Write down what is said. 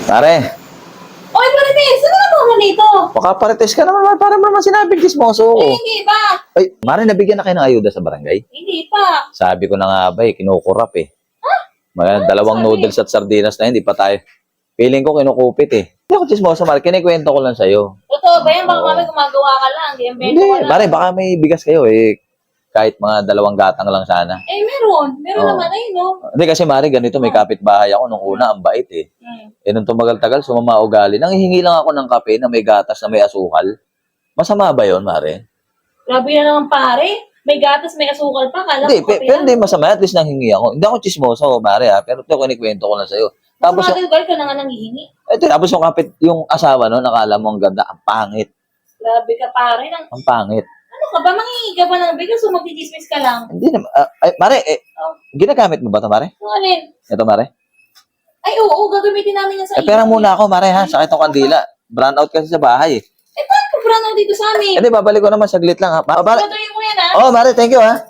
Pare, Oy, Marites! Ano na naman dito? baka parites ka naman. Para mo naman sinabing chismoso. Eh, hindi pa. Ay, Mare, nabigyan na kayo ng ayuda sa barangay? Hindi pa. Sabi ko na nga ba kinukurap eh. Mga dalawang sabi? noodles at sardinas na hindi pa tayo. Feeling ko kinukupit eh. Hindi ako chismoso, Mare. Kinikwento ko lang sa'yo. Totoo ba yan? Baka Oo. kami gumagawa ka lang. Hindi yung bento Hindi, ka lang. Mare, baka may bigas kayo eh. Kahit mga 2 gatang lang sana. Eh, meron. Meron Oo. naman ay, no? Hindi kasi, Mare, ganito, may kapitbahay ako nung una, ang bait eh. Eh, nung tumagal-tagal, sumama ugali. Nanghihingi lang ako ng kape na may gatas na may asukal. Masama ba yon, Mare? Grabe na naman, pare. May gatas, may asukal pa. Kala Hindi, ko kape pero lang. hindi masama. At least nanghingi ako. Hindi ako chismoso, Mare, ha? Pero ito, kinikwento ko lang sa'yo. Tapos, Tapos, ka na nga nanghihingi. tapos yung asawa, no, nakala mo ang ganda, ang pangit. Grabe ka, pare. Ang pangit. Ano ka ba? Manghihingi ka ba ng bigas o magtitismis ka lang? Hindi naman. Ay, Mare, Oh. ginagamit mo ba ito, Mare? Ano alin? Ito, Mare? Ay, oo. Gagamitin namin yan sa Pera muna ako, Mare, ha? Sa itong kandila. Brown out kasi sa bahay, eh. Eh, paano ka brano dito sa amin? Hindi, babalik ko naman saglit lang, ha? Mare, Gagawin mo yan, ha? oh, Mare, thank you, ha?